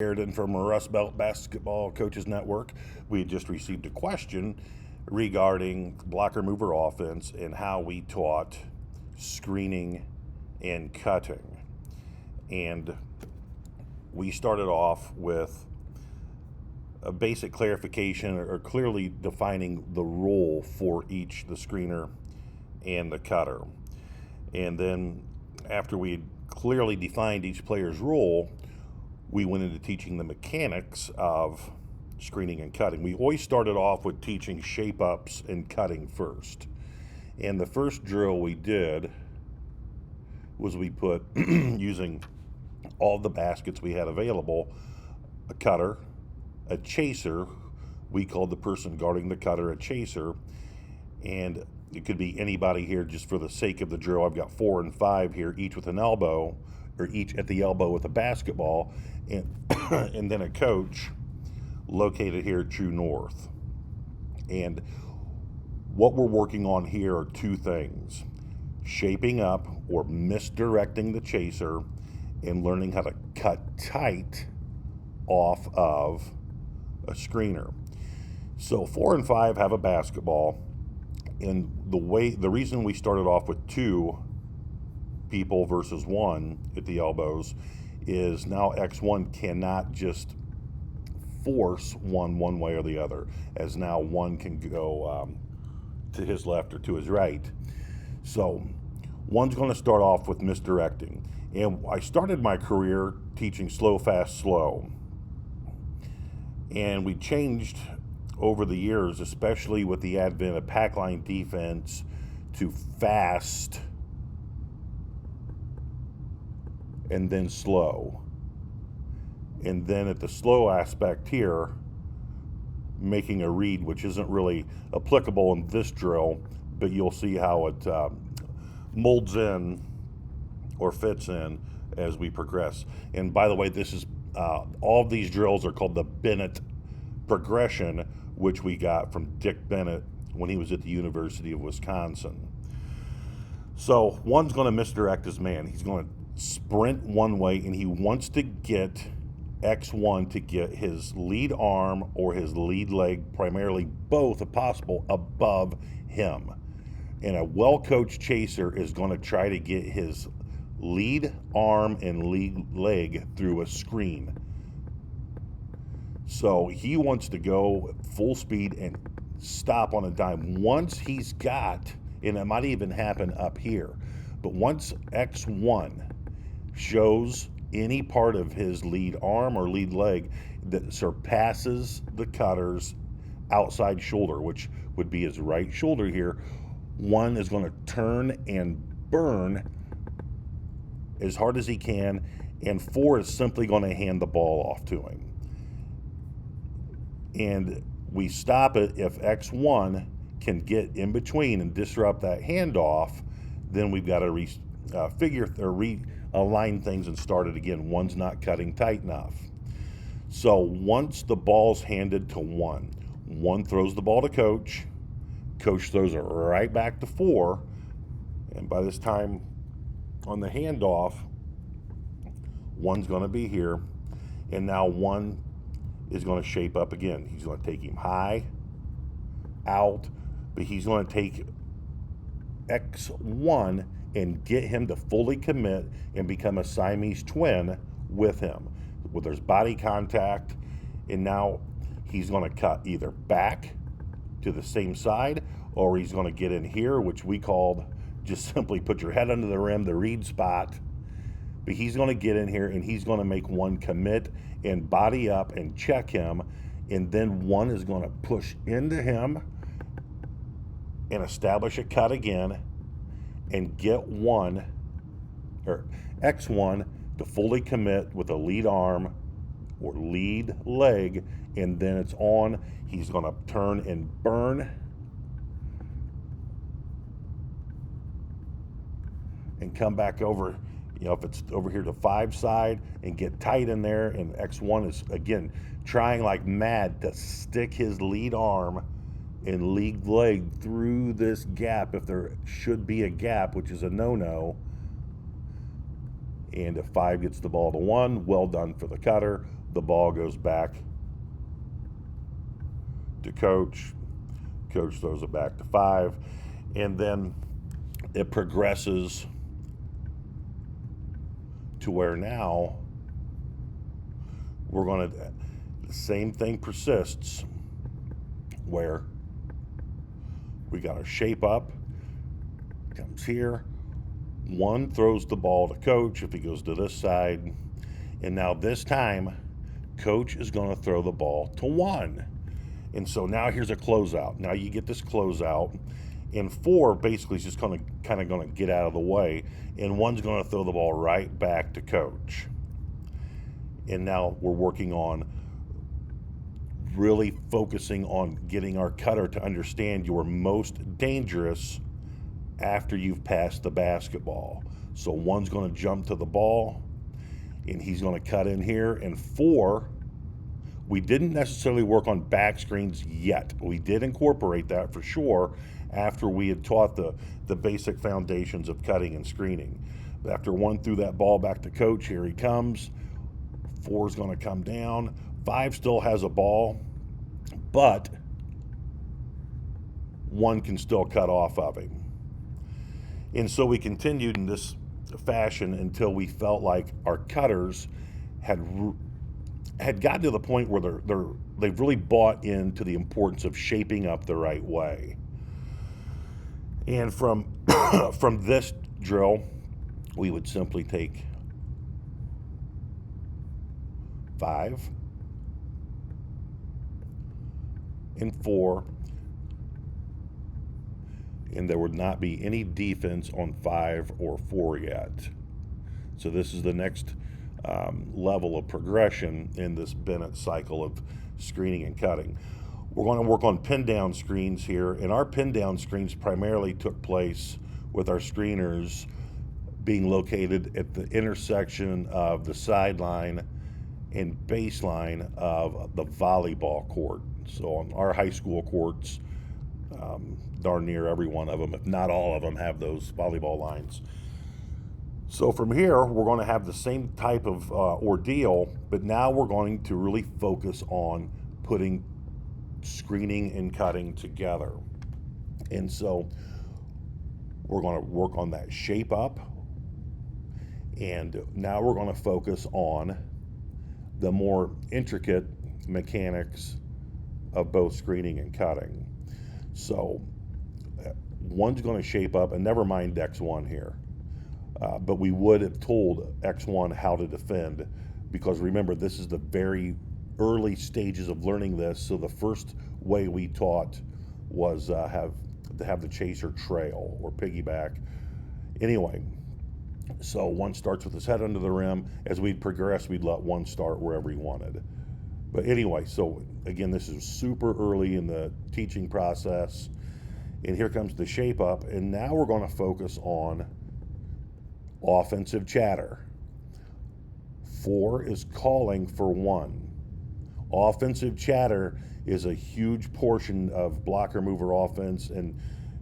Sheridan from Rustbelt Basketball Coaches Network. We had just received a question regarding blocker mover offense and how we taught screening and cutting. And we started off with a basic clarification or clearly defining the role for each, the screener and the cutter. And then after we had clearly defined each player's role, we went into teaching the mechanics of screening and cutting. We always started off with teaching shape ups and cutting first. And the first drill we did was we put, using all the baskets we had available, a cutter, a chaser. We called the person guarding the cutter a chaser. And it could be anybody here. Just for the sake of the drill, I've got 4 and 5 here, each with an elbow, or each at the elbow with a basketball, and and then a coach located here true north. And what we're working on here are two things: shaping up or misdirecting the chaser, and learning how to cut tight off of a screener. So 4 and 5 have a basketball, and the reason we started off with 2 people versus 1 at the elbows is now X1 cannot just force one way or the other, as now 1 can go to his left or to his right. So 1's going to start off with misdirecting. And I started my career teaching slow, fast, slow. And we changed over the years, especially with the advent of pack line defense, to fast and then slow. And then at the slow aspect here, making a read, which isn't really applicable in this drill, but you'll see how it molds in or fits in as we progress. And by the way, this is all of these drills are called the Bennett progression, which we got from Dick Bennett when he was at the University of Wisconsin. So 1's going to misdirect his man. He's going to sprint one way, and he wants to get X1 to get his lead arm or his lead leg, primarily both if possible, above him. And a well-coached chaser is going to try to get his lead arm and lead leg through a screen. So he wants to go full speed and stop on a dime. Once he's got, and it might even happen up here, but once X1 shows any part of his lead arm or lead leg that surpasses the cutter's outside shoulder, which would be his right shoulder here, 1 is going to turn and burn as hard as he can, and 4 is simply going to hand the ball off to him. And we stop it if X1 can get in between and disrupt that handoff. Then we've got to realign things and start it again. 1's not cutting tight enough. So once the ball's handed to 1 throws the ball to coach. Coach throws it right back to 4. And by this time on the handoff, 1's going to be here. And now 1 is going to shape up again. He's going to take him high, out, but he's going to take X1 and get him to fully commit and become a Siamese twin with him. Well, there's body contact, and now he's going to cut either back to the same side, or he's going to get in here, which we called just simply put your head under the rim, the read spot. But he's going to get in here, and he's going to make 1 commit and body up and check him, and then 1 is going to push into him and establish a cut again and get 1 or X1 to fully commit with a lead arm or lead leg, and then it's on. He's going to turn and burn and come back over, if it's over here to 5 side, and get tight in there. And X1 is again trying like mad to stick his lead arm and lead leg through this gap, if there should be a gap, which is a no-no. And if 5 gets the ball to 1, well done for the cutter. the ball goes back to coach. Coach throws it back to 5, and then it progresses to where now we're going to, the same thing persists, where we got our shape up, comes here, 1 throws the ball to coach if he goes to this side, and now this time coach is going to throw the ball to 1. And so now here's a closeout. Now you get this closeout, and 4 basically is just kind of going to get out of the way, and 1's going to throw the ball right back to coach. And now we're working on really focusing on getting our cutter to understand you're most dangerous after you've passed the basketball. So 1's going to jump to the ball, and he's going to cut in here, and 4, we didn't necessarily work on back screens yet. We did incorporate that for sure after we had taught the basic foundations of cutting and screening. But after 1 threw that ball back to coach, here he comes. 4's going to come down. 5 still has a ball, but 1 can still cut off of him. And so we continued in this fashion until we felt like our cutters had gotten to the point where they've really bought into the importance of shaping up the right way. And from from this drill, we would simply take 5 and 4, and there would not be any defense on 5 or 4 yet. So this is the next level of progression in this Bennett cycle of screening and cutting. We're going to work on pin down screens here, and our pin down screens primarily took place with our screeners being located at the intersection of the sideline and baseline of the volleyball court. So on our high school courts, darn near every one of them, if not all of them, have those volleyball lines. So from here, we're going to have the same type of ordeal, but now we're going to really focus on putting screening and cutting together. And so we're going to work on that shape up, and now we're going to focus on the more intricate mechanics of both screening and cutting. So 1's going to shape up, and never mind X1 here. But we would have told X1 how to defend, because remember, this is the very early stages of learning this. So the first way we taught was to have the chaser trail or piggyback. Anyway, so 1 starts with his head under the rim. As we'd progress, we'd let 1 start wherever he wanted. But anyway, so again, this is super early in the teaching process. And here comes the shape up, and now we're going to focus on offensive chatter. 4 is calling for 1. Offensive chatter is a huge portion of blocker mover offense, and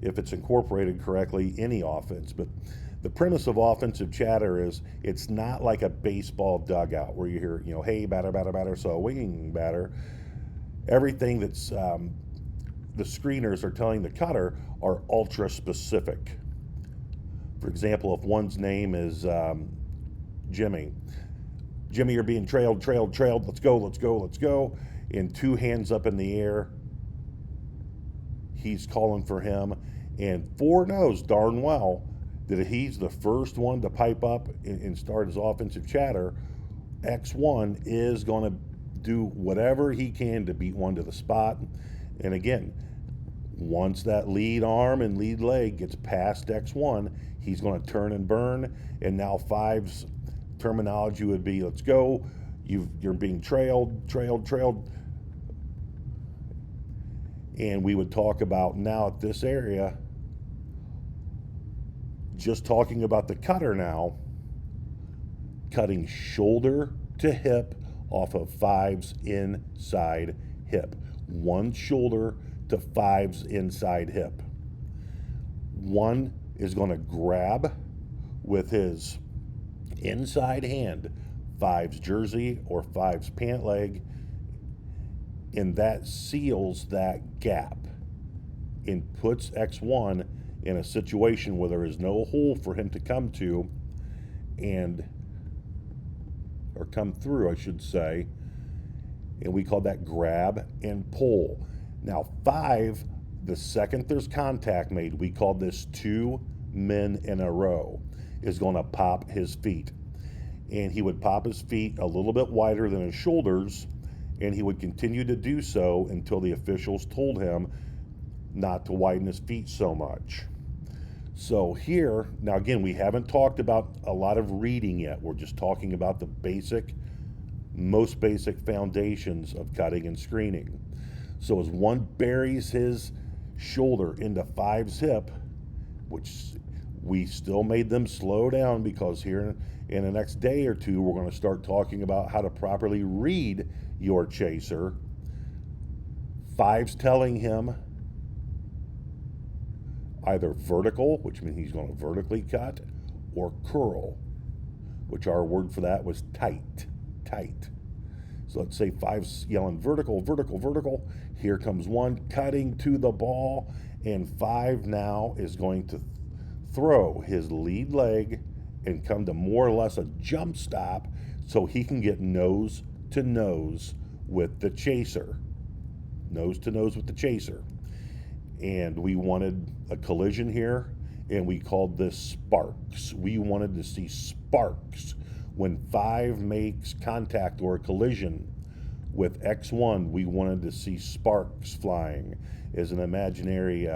if it's incorporated correctly, any offense. But the premise of offensive chatter is it's not like a baseball dugout where you hear, hey, batter, batter, batter, so a winging batter. Everything that's the screeners are telling the cutter are ultra specific. For example, if 1's name is Jimmy, you're being trailed, let's go. And 2 hands up in the air, he's calling for him. And 4 knows darn well that if he's the first one to pipe up and start his offensive chatter, X1 is going to do whatever he can to beat 1 to the spot. And again, once that lead arm and lead leg gets past X1, he's going to turn and burn. And now 5's terminology would be, let's go. You're being trailed. And we would talk about now at this area, just talking about the cutter now, cutting shoulder to hip off of 5's inside hip. 1 shoulder to 5's inside hip. 1 is going to grab with his inside hand Five's jersey or Five's pant leg, and that seals that gap and puts X1 in a situation where there is no hole for him to come to or come through, I should say, and we call that grab and pull. Now, Five, the second there's contact made, we call this 2 men in a row, is going to pop his feet. And he would pop his feet a little bit wider than his shoulders, and he would continue to do so until the officials told him not to widen his feet so much. So here, now again, we haven't talked about a lot of reading yet. We're just talking about the most basic foundations of cutting and screening. So as one buries his shoulder into Five's hip, which we still made them slow down because here in the next day or two, we're going to start talking about how to properly read your chaser. Five's telling him either vertical, which means he's going to vertically cut, or curl, which our word for that was tight. So let's say Five's yelling vertical, vertical, vertical. Here comes one cutting to the ball, and Five now is going to throw his lead leg and come to more or less a jump stop so he can get nose to nose with the chaser. Nose to nose with the chaser. And we wanted a collision here, and we called this sparks. We wanted to see sparks. When Five makes contact or a collision with X1, we wanted to see sparks flying as an imaginary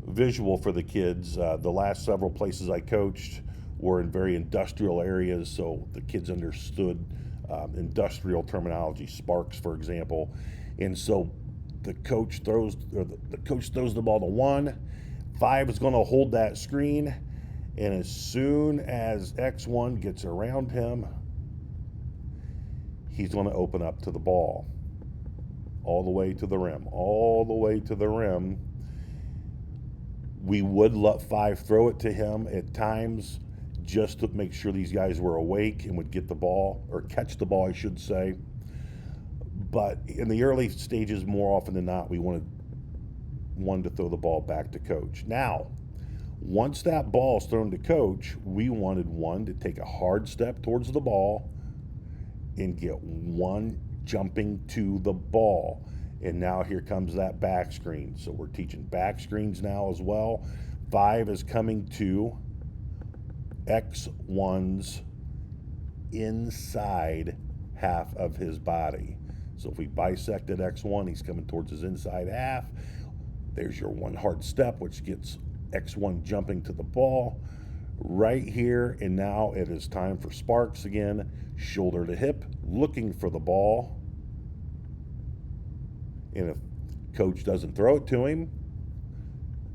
visual for the kids. The last several places I coached were in very industrial areas, so the kids understood industrial terminology, sparks, for example. And so the coach throws the ball to one. Five is going to hold that screen, and as soon as X1 gets around him, he's going to open up to the ball, all the way to the rim, all the way to the rim. We would let Five throw it to him at times just to make sure these guys were awake and would get the ball, or catch the ball, I should say. But in the early stages, more often than not, we wanted one to throw the ball back to coach. Now, once that ball's thrown to coach, we wanted one to take a hard step towards the ball and get one jumping to the ball. And now here comes that back screen. So we're teaching back screens now as well. Five is coming to X1's inside half of his body. So if we bisected X1, he's coming towards his inside half. There's your one hard step, which gets X1 jumping to the ball right here. And now it is time for sparks again. Shoulder to hip, looking for the ball. And if coach doesn't throw it to him,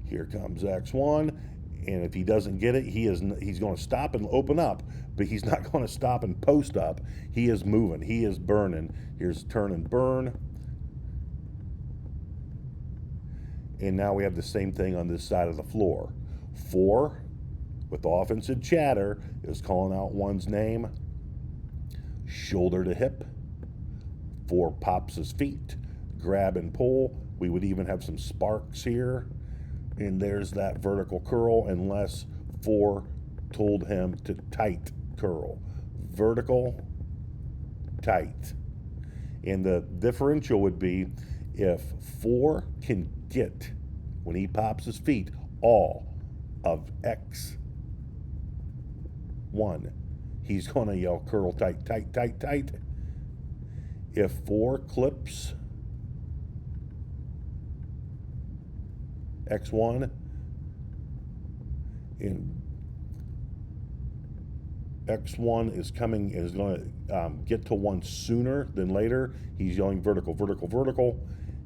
here comes X1. And if he doesn't get it, he's going to stop and open up, but he's not going to stop and post up. He is moving. He is burning. Here's turn and burn. And now we have the same thing on this side of the floor. 4, with offensive chatter, is calling out one's name. Shoulder to hip. 4 pops his feet. Grab and pull. We would even have some sparks here. And there's that vertical curl, unless 4 told him to tight curl. Vertical, tight. And the differential would be if 4 can get, when he pops his feet, all of X1, he's going to yell curl tight, tight, tight, tight. If 4 clips X1 and X1 is coming, is going to get to 1 sooner than later, he's yelling vertical, vertical, vertical.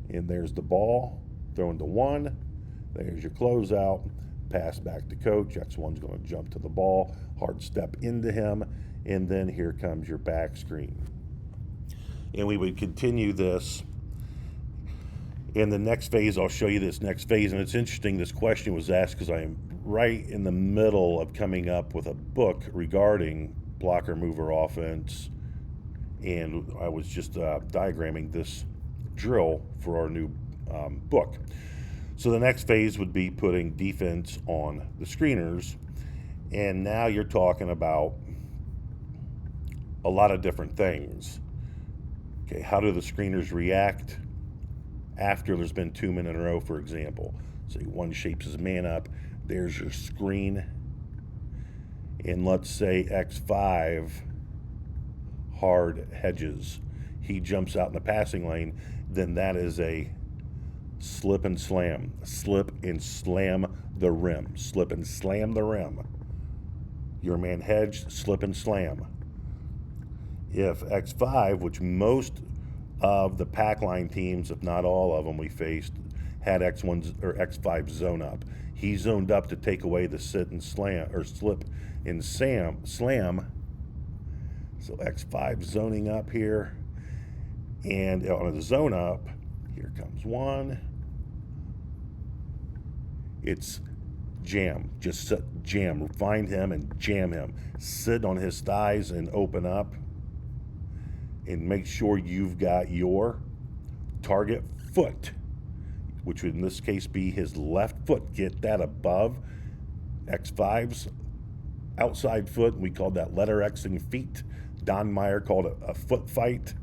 And there's the ball thrown to 1. There's your closeout. Pass back to coach. X1's going to jump to the ball, hard step into him, and then here comes your back screen. And we would continue this. In the next phase, I'll show you this next phase. And it's interesting, this question was asked because I am right in the middle of coming up with a book regarding blocker mover offense, and I was just diagramming this drill for our new book. So the next phase would be putting defense on the screeners, and now you're talking about a lot of different things. Okay, how do the screeners react after there's been 2 men in a row, for example? Say one shapes his man up, there's your screen, and let's say X5 hard hedges. He jumps out in the passing lane, then that is a slip and slam. Slip and slam the rim. Slip and slam the rim. Your man hedged, slip and slam. If X5, which most of the pack line teams, if not all of them we faced, had X1 or X5 zone up. He zoned up to take away the sit and slam or slip and slam. So X5 zoning up here, and on the zone up, here comes one. It's jam, just jam, find him and jam him. Sit on his thighs and open up, and make sure you've got your target foot, which would in this case be his left foot. Get that above X5's outside foot. We called that letter Xing feet. Don Meyer called it a foot fight.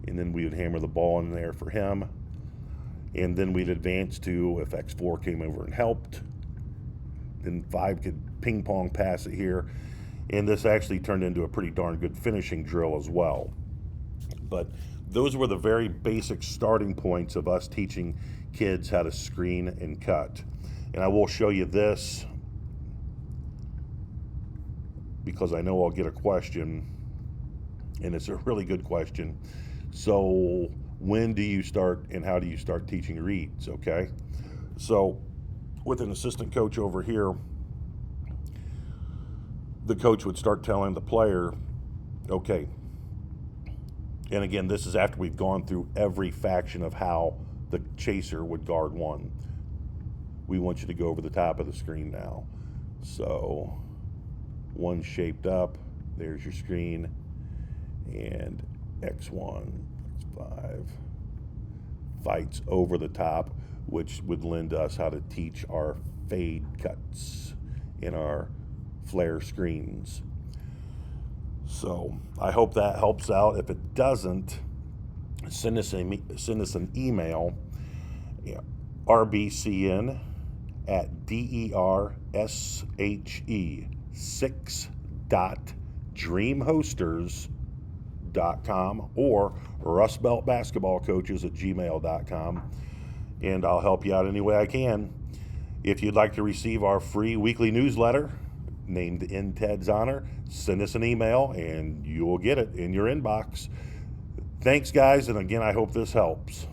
And then we would hammer the ball in there for him. And then we'd advance to, if X4 came over and helped, then 5 could ping pong pass it here. And this actually turned into a pretty darn good finishing drill as well. But those were the very basic starting points of us teaching kids how to screen and cut. And I will show you this because I know I'll get a question, and it's a really good question. So when do you start and how do you start teaching reads, okay? So with an assistant coach over here, the coach would start telling the player, okay, and again, this is after we've gone through every faction of how the chaser would guard one. We want you to go over the top of the screen now. So one shaped up, there's your screen, and X1, X5 fights over the top, which would lend us how to teach our fade cuts in our flare screens. So I hope that helps out. If it doesn't, send us an email, rbcn@derb6.dreamhosters.com or rustbeltbasketballcoaches@gmail.com, and I'll help you out any way I can. If you'd like to receive our free weekly newsletter named in Ted's honor, send us an email and you'll get it in your inbox. Thanks, guys, and again, I hope this helps.